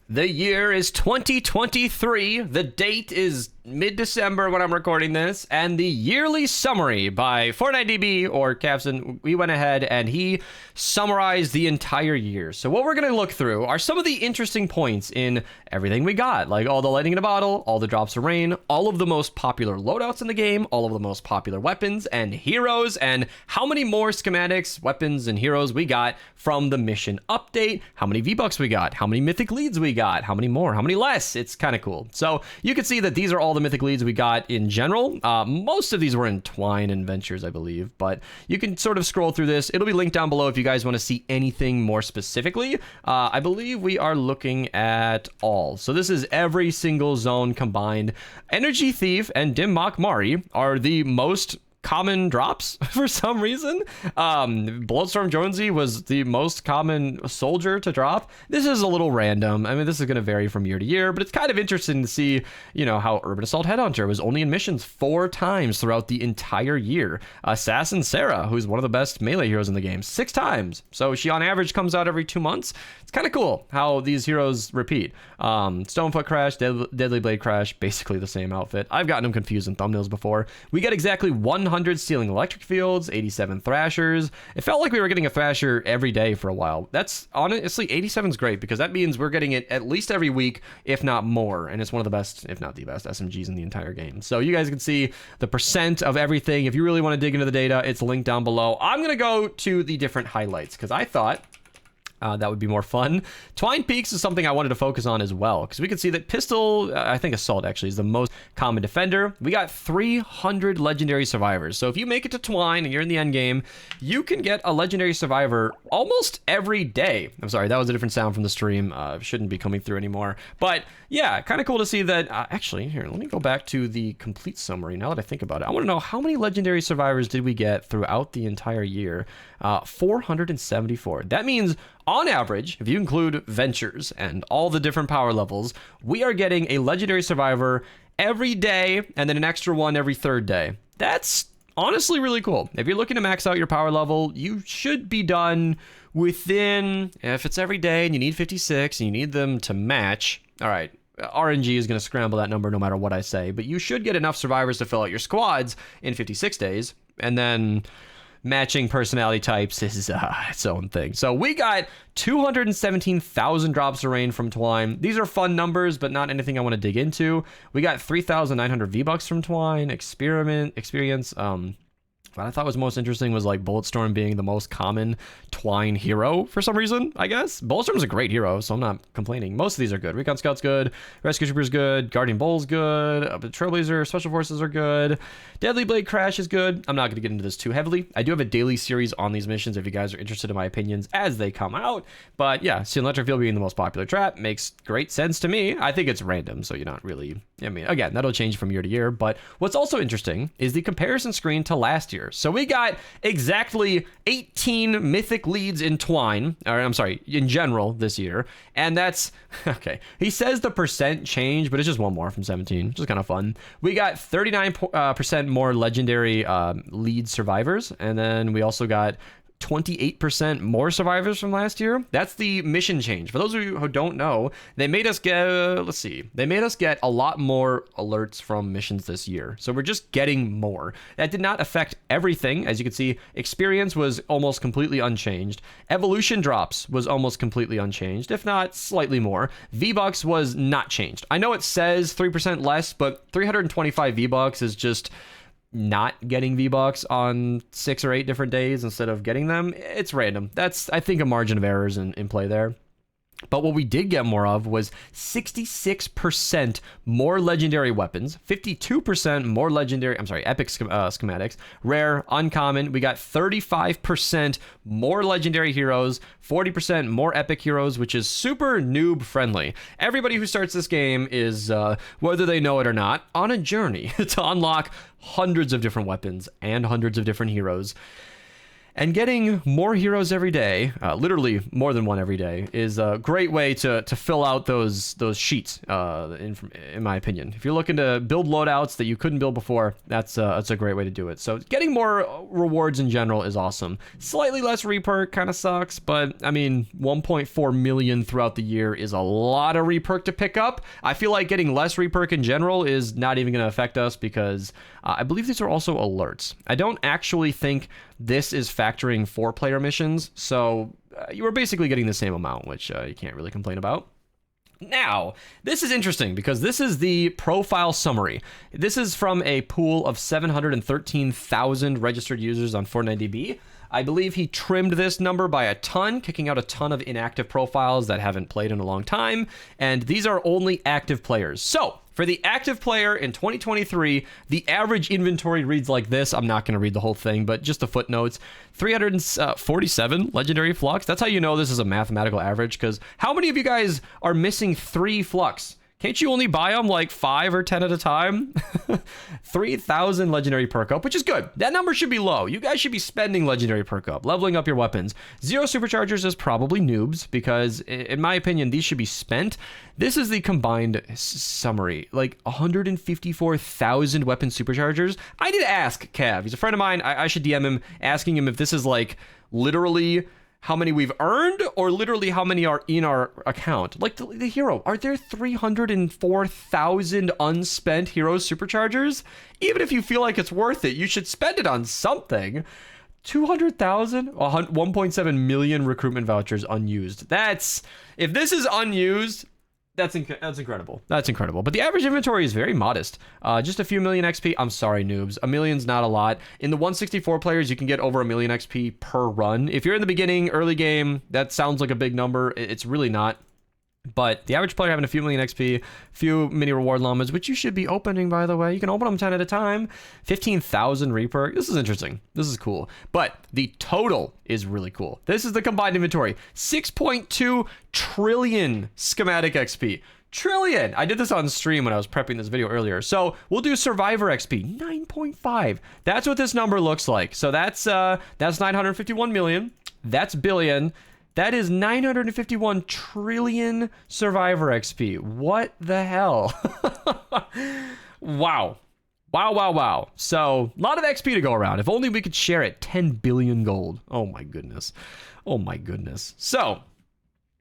The year is 2023. The date is mid-December when I'm recording this, and the yearly summary by FortniteDB or Capson, we went ahead and he summarized the entire year. So what we're going to look through are some of the interesting points in everything we got, like all the lightning in a bottle, all the drops of rain, all of the most popular loadouts in the game, all of the most popular weapons and heroes, and how many more schematics, weapons, and heroes we got from the mission update, how many V-Bucks we got, how many mythic leads we got, how many more, how many less. It's kind of cool. So you can see that these are all the mythic leads we got in general. Most of these were in Twine and Ventures, I believe, but you can sort of scroll through this. It'll be linked down below if you guys want to see anything more specifically. I believe we are looking at all. So this is every single zone combined. Energy Thief and Dim Mak Mari are the most common drops for some reason. Bloodstorm Jonesy was the most common soldier to drop. This is a little random. I mean, this is going to vary from year to year, but it's kind of interesting to see, you know, how Urban Assault Headhunter was only in missions 4 times throughout the entire year. Assassin Sarah, who's one of the best melee heroes in the game, 6 times. So she on average comes out every 2 months. It's kind of cool how these heroes repeat. Stonefoot Crash, Deadly Blade Crash, basically the same outfit. I've gotten them confused in thumbnails before. We get exactly 100 stealing electric fields, 87 thrashers. It felt like we were getting a thrasher every day for a while. That's honestly, 87 is great because that means we're getting it at least every week, if not more. And it's one of the best, if not the best, SMGs in the entire game. So you guys can see the percent of everything. If you really want to dig into the data, it's linked down below. I'm going to go to the different highlights because I thought that would be more fun. Twine Peaks is something I wanted to focus on as well, because we can see that Pistol, I think Assault actually is the most common defender. We got 300 legendary survivors. So if you make it to Twine and you're in the end game, you can get a legendary survivor almost every day. I'm sorry, that was a different sound from the stream. Shouldn't be coming through anymore. But yeah, kind of cool to see that. Actually, here, let me go back to the complete summary now that I think about it. I want to know how many legendary survivors did we get throughout the entire year? 474. That means on average, if you include Ventures and all the different power levels, we are getting a legendary survivor every day and then an extra one every 3rd day. That's honestly really cool. If you're looking to max out your power level, you should be done within, if it's every day and you need 56 and you need them to match, all right, RNG is going to scramble that number no matter what I say, but you should get enough survivors to fill out your squads in 56 days, and then matching personality types is its own thing. So we got 217,000 drops of rain from Twine. These are fun numbers, but not anything I want to dig into. We got 3,900 V-Bucks from Twine. Experience. What I thought was most interesting was like Bulletstorm being the most common Twine hero for some reason, I guess. Bulletstorm's a great hero, so I'm not complaining. Most of these are good. Recon Scout's good. Rescue Trooper's good. Guardian Bull's good. Trailblazer, Special Forces are good. Deadly Blade Crash is good. I'm not going to get into this too heavily. I do have a daily series on these missions if you guys are interested in my opinions as they come out. But yeah, Steel Electric Field being the most popular trap makes great sense to me. I think it's random, so you're not really... I mean, again, that'll change from year to year. But what's also interesting is the comparison screen to last year. So we got exactly 18 mythic leads in Twine, or I'm sorry, in general this year. And that's, okay, he says the percent change, but it's just one more from 17, which is kind of fun. We got 39% more legendary lead survivors. And then we also got 28% more survivors from last year. That's the mission change. For those of you who don't know, they made us get, they made us get a lot more alerts from missions this year. So we're just getting more. That did not affect everything. As you can see, experience was almost completely unchanged. Evolution drops was almost completely unchanged, if not slightly more. V-Bucks was not changed. I know it says 3% less, but 325 V-Bucks is just not getting V-Bucks on 6 or 8 different days instead of getting them. It's random. That's, I think, a margin of errors in play there. But what we did get more of was 66% more legendary weapons, 52% more legendary, epic schematics, rare, uncommon. We got 35% more legendary heroes, 40% more epic heroes, which is super noob friendly. Everybody who starts this game is, whether they know it or not, on a journey to unlock hundreds of different weapons and hundreds of different heroes. And getting more heroes every day, literally more than one every day, is a great way to fill out those sheets, in my opinion. If you're looking to build loadouts that you couldn't build before, that's a great way to do it. So getting more rewards in general is awesome. Slightly less reperk kind of sucks, but I mean, 1.4 million throughout the year is a lot of reperk to pick up. I feel like getting less reperk in general is not even going to affect us because I believe these are also alerts. I don't actually think this is factoring 4-player missions, so you are basically getting the same amount, which you can't really complain about. Now, this is interesting because this is the profile summary. This is from a pool of 713,000 registered users on Fortnite.db. I believe he trimmed this number by a ton, kicking out a ton of inactive profiles that haven't played in a long time, and these are only active players. So, for the active player in 2023, the average inventory reads like this. I'm not going to read the whole thing, but just the footnotes. 347 legendary flux. That's how you know this is a mathematical average, because how many of you guys are missing 3 flux? Can't you only buy them like 5 or 10 at a time? 3,000 legendary perk up, which is good. That number should be low. You guys should be spending legendary perk up, leveling up your weapons. 0 superchargers is probably noobs because, in my opinion, these should be spent. This is the combined summary, like 154,000 weapon superchargers. I did ask Cav. He's a friend of mine. I should DM him, asking him if this is like literally how many we've earned or literally how many are in our account. Like the hero, are there 304,000 unspent hero superchargers? Even if you feel like it's worth it, you should spend it on something. 200,000, 1.7 million recruitment vouchers unused. That's, if this is unused, that's incredible. That's incredible. But the average inventory is very modest. Just a few million XP. I'm sorry, noobs. A million's not a lot. In the 164 players, you can get over 1 million XP per run. If you're in the beginning, early game, that sounds like a big number. It's really not. But the average player having a few million XP, few mini reward llamas, which you should be opening, by the way. You can open them 10 at a time. 15,000 reperk. This is interesting. This is cool. But the total is really cool. This is the combined inventory. 6.2 trillion schematic XP. Trillion. I did this on stream when I was prepping this video earlier. So we'll do survivor XP. 9.5. That's what this number looks like. So that's 951 million. That's billion. That is 951 trillion survivor XP. What the hell? Wow. Wow, wow, wow. So, a lot of XP to go around. If only we could share it. 10 billion gold. Oh my goodness. Oh my goodness. So,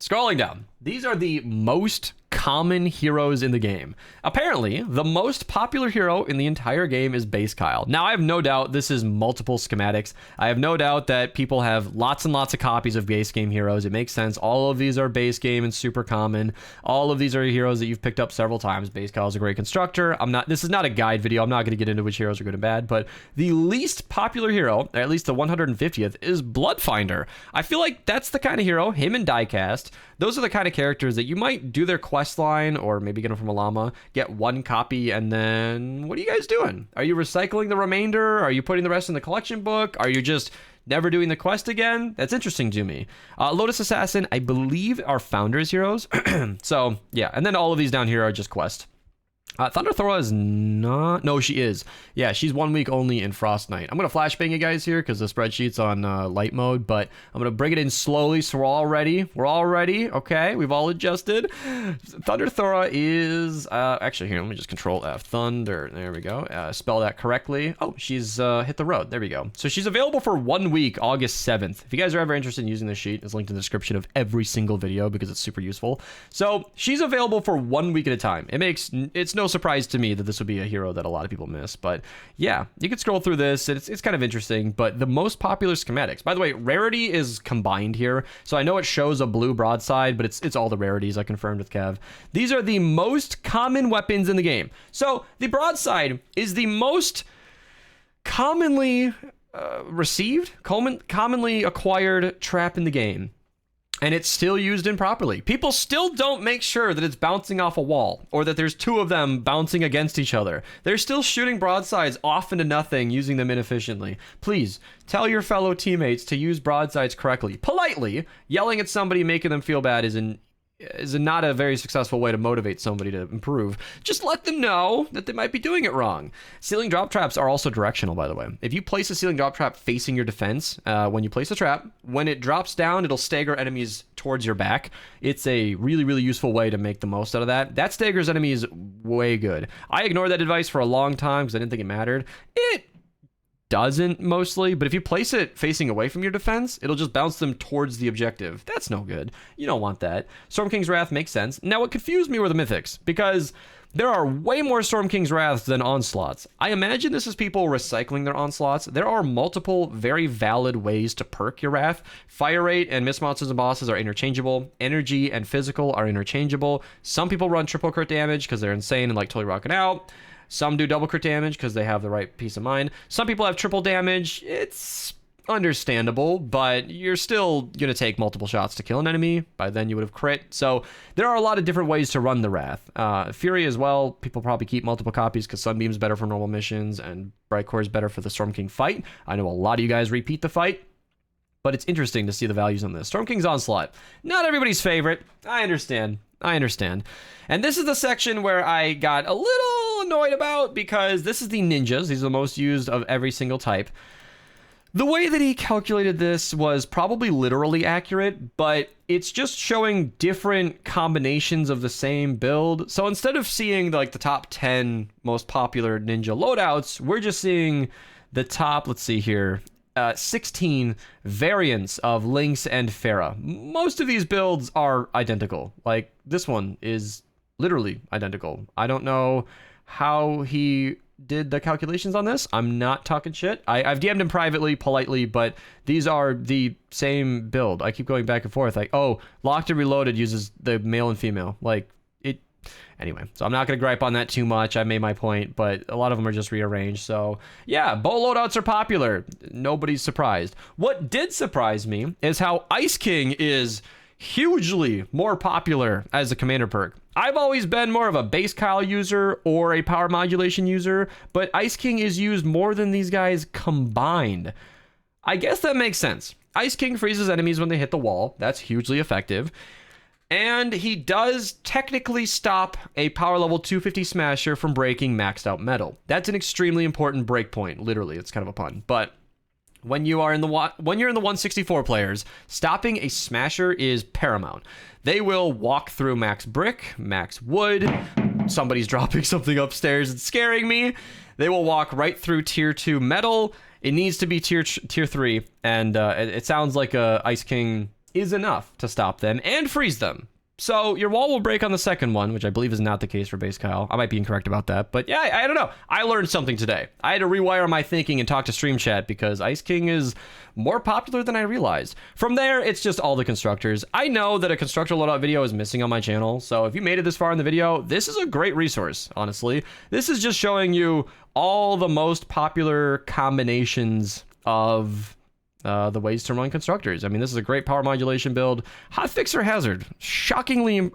scrolling down. These are the most common heroes in the game. Apparently, the most popular hero in the entire game is Base Kyle. Now, I have no doubt this is multiple schematics. I have no doubt that people have lots and lots of copies of base game heroes. It makes sense. All of these are base game and super common. All of these are heroes that you've picked up several times. Base Kyle is a great constructor. This is not a guide video. I'm not going to get into which heroes are good and bad, but the least popular hero, or at least the 150th, is Bloodfinder. I feel like that's the kind of hero, him and Diecast, those are the kind of characters that you might do their quest line or maybe get them from a llama, get one copy, and then what are you guys doing? Are you recycling the remainder? Are you putting the rest in the collection book? Are you just never doing the quest again? That's interesting to me. Lotus Assassin, I believe, are founders heroes. So yeah, and then all of these down here are just quest. Thunder Thora is not... No, she is. Yeah, she's 1 week only in Frost Knight. I'm going to flashbang you guys here because the spreadsheet's on light mode, but I'm going to bring it in slowly so we're all ready. We're all ready. Okay, we've all adjusted. Thunder Thora is... actually, here, let me just Control F. Thunder. There we go. Spell that correctly. Oh, she's hit the road. There we go. So she's available for 1 week, August 7th. If you guys are ever interested in using this sheet, it's linked in the description of every single video because it's super useful. So she's available for 1 week at a time. It's no surprise to me that this would be a hero that a lot of people miss, but yeah, you could scroll through this. It's kind of interesting, but the most popular schematics, by the way, rarity is combined here, so I know it shows a blue broadside, but it's all the rarities. I confirmed with Kev. These are the most common weapons in the game. So the broadside is the most commonly commonly acquired trap in the game. And it's still used improperly. People still don't make sure that it's bouncing off a wall or that there's 2 of them bouncing against each other. They're still shooting broadsides off into nothing, using them inefficiently. Please tell your fellow teammates to use broadsides correctly. Politely, yelling at somebody, making them feel bad is is not a very successful way to motivate somebody to improve. Just let them know that they might be doing it wrong. Ceiling drop traps are also directional, by the way. If you place a ceiling drop trap facing your defense, when you place a trap, when it drops down, it'll stagger enemies towards your back. It's a really, really useful way to make the most out of that. That staggers enemies way good. I ignored that advice for a long time because I didn't think it mattered. It doesn't mostly, but if you place it facing away from your defense, it'll just bounce them towards the objective. That's no good. You don't want that. Storm King's Wrath makes sense. Now, what confused me were the mythics, because there are way more Storm King's Wraths than onslaughts. I imagine this is people recycling their onslaughts. There are multiple very valid ways to perk your Wrath. Fire rate and miss monsters and bosses are interchangeable. Energy and physical are interchangeable. Some people run triple crit damage because they're insane and like totally rocking out. Some do double crit damage because they have the right peace of mind. Some people have triple damage. It's understandable, but you're still going to take multiple shots to kill an enemy. By then you would have crit. So there are a lot of different ways to run the Wrath. Fury as well, people probably keep multiple copies because Sunbeam's better for normal missions and Bright Core is better for the Storm King fight. I know a lot of you guys repeat the fight, but it's interesting to see the values on this. Storm King's Onslaught, not everybody's favorite. I understand. And this is the section where I got a little annoyed about because this is the ninjas. These are the most used of every single type. The way that he calculated this was probably literally accurate, but it's just showing different combinations of the same build. So instead of seeing like the top 10 most popular ninja loadouts, we're just seeing the top, let's see here, 16 variants of Lynx and Pharah. Most of these builds are identical. Like this one is literally identical. I don't know how he did the calculations on this. I'm not talking shit. I've DM'd him privately, politely, but these are the same build. I keep going back and forth like, oh, Locked and Reloaded uses the male and female. Like it. Anyway, so I'm not going to gripe on that too much. I made my point, but a lot of them are just rearranged. So yeah, bow loadouts are popular. Nobody's surprised. What did surprise me is how Ice King is hugely more popular as a commander perk. I've always been more of a base Kyle user or a power modulation user, but Ice King is used more than these guys combined. I guess that makes sense. Ice King freezes enemies when they hit the wall. That's hugely effective. And he does technically stop a power level 250 smasher from breaking maxed out metal. That's an extremely important breakpoint. Literally, it's kind of a pun. But when you're in the 164 players, stopping a smasher is paramount. They will walk through max brick, max wood. Somebody's dropping something upstairs and scaring me. They will walk right through tier 2 metal. It needs to be tier 3, and it sounds like a Ice King is enough to stop them and freeze them. So your wall will break on the second one, which I believe is not the case for base Kyle. I might be incorrect about that, but yeah, I don't know. I learned something today. I had to rewire my thinking and talk to Stream Chat because Ice King is more popular than I realized. From there, it's just all the constructors. I know that a constructor loadout video is missing on my channel, so if you made it this far in the video, this is a great resource, honestly. This is just showing you all the most popular combinations of the ways to run constructors. I mean, this is a great power modulation build. Hotfix or Hazard? Shockingly,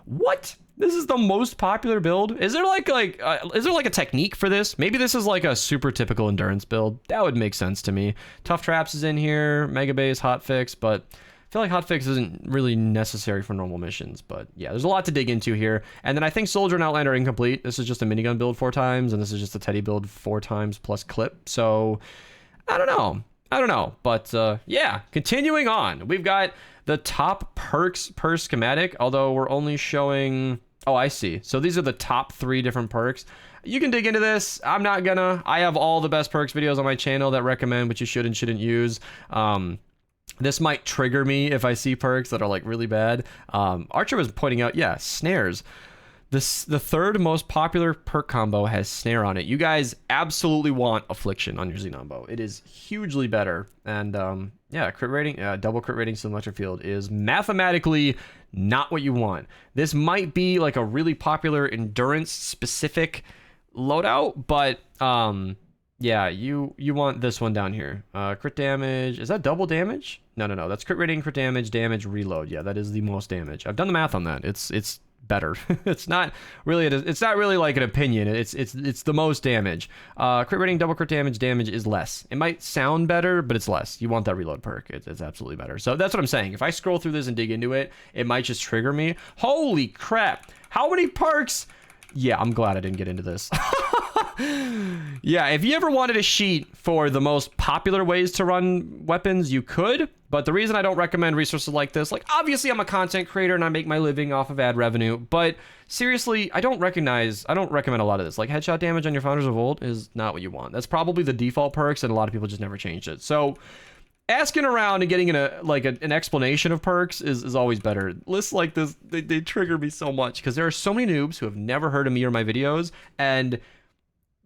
what? This is the most popular build? Is there like a technique for this? Maybe this is like a super typical endurance build. That would make sense to me. Tough Traps is in here, Mega Base, Hotfix, but I feel like Hotfix isn't really necessary for normal missions. But yeah, there's a lot to dig into here. And then I think Soldier and Outlander are incomplete. This is just a minigun build 4 times, and this is just a Teddy build 4 times plus clip. So I don't know, but yeah, continuing on. We've got the top perks per schematic, although we're only showing, oh, I see. So these are the top 3 different perks. You can dig into this. I'm not gonna. I have all the best perks videos on my channel that recommend what you should and shouldn't use. This might trigger me if I see perks that are like really bad. Archer was pointing out, yeah, snares. The third most popular perk combo has snare on it. You guys absolutely want Affliction on your Xenon Bow. It is hugely better. And yeah, crit rating, double crit rating to the electric field is mathematically not what you want. This might be like a really popular endurance specific loadout, but yeah, you want this one down here. Crit damage, is that double damage? No, that's crit rating, crit damage, reload. Yeah, that is the most damage. I've done the math on that. It's better. It's not really like an opinion. It's the most damage. Crit rating, double crit damage is less. It might sound better, but it's less. You want that reload perk. It's absolutely better. So that's what I'm saying. If I scroll through this and dig into it, it might just trigger me. Holy crap. How many perks? Yeah, I'm glad I didn't get into this. Yeah, if you ever wanted a sheet for the most popular ways to run weapons, you could. But the reason I don't recommend resources like this, like obviously I'm a content creator and I make my living off of ad revenue, but seriously, I don't recommend a lot of this. Like headshot damage on your Founders of Old is not what you want. That's probably the default perks and a lot of people just never changed it. So asking around and getting an explanation of perks is always better. Lists like this, they trigger me so much because there are so many noobs who have never heard of me or my videos, and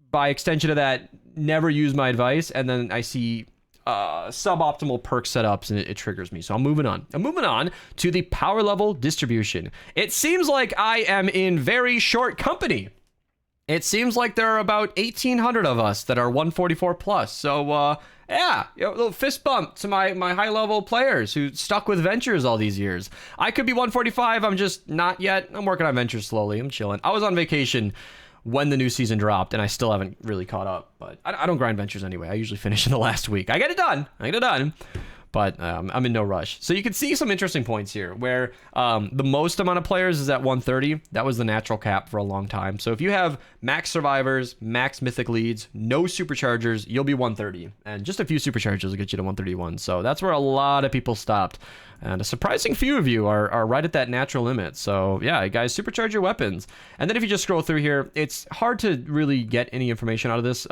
by extension of that, never use my advice, and then I see suboptimal perk setups and it triggers me. So I'm moving on. I'm moving on to the power level distribution. It seems like I am in very short company. It seems like there are about 1,800 of us that are 144 plus. So yeah, a little fist bump to my high level players who stuck with Ventures all these years. I could be 145. I'm just not yet. I'm working on Ventures slowly. I'm chilling. I was on vacation when the new season dropped, and I still haven't really caught up. But I don't grind Ventures anyway. I usually finish in the last week. I get it done. But I'm in no rush. So you can see some interesting points here where the most amount of players is at 130. That was the natural cap for a long time. So if you have max survivors, max mythic leads, no superchargers, you'll be 130. And just a few superchargers will get you to 131. So that's where a lot of people stopped. And a surprising few of you are right at that natural limit. So yeah, guys, supercharge your weapons. And then if you just scroll through here, it's hard to really get any information out of this.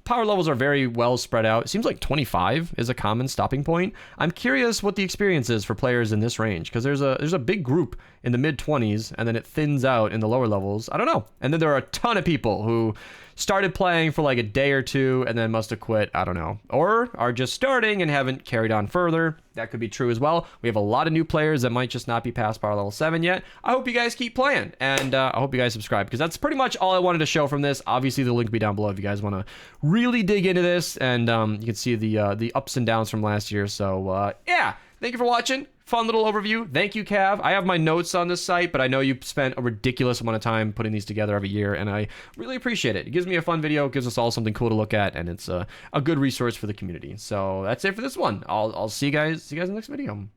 Power levels are very well spread out. It seems like 25 is a common stopping point. I'm curious what the experience is for players in this range, because there's a big group in the mid 20s and then it thins out in the lower levels. I don't know. And then there are a ton of people who started playing for like a day or two and then must have quit. I don't know. Or are just starting and haven't carried on further. That could be true as well. We have a lot of new players that might just not be past power level 7 yet. I hope you guys keep playing, and I hope you guys subscribe, because that's pretty much all I wanted to show from this. Obviously, the link will be down below if you guys want to really dig into this, and you can see the ups and downs from last year. So yeah, thank you for watching. Fun little overview. Thank you, Cav. I have my notes on this site, but I know you spent a ridiculous amount of time putting these together every year, and I really appreciate it. It gives me a fun video, gives us all something cool to look at, and it's a good resource for the community. So that's it for this one. I'll see you guys in the next video.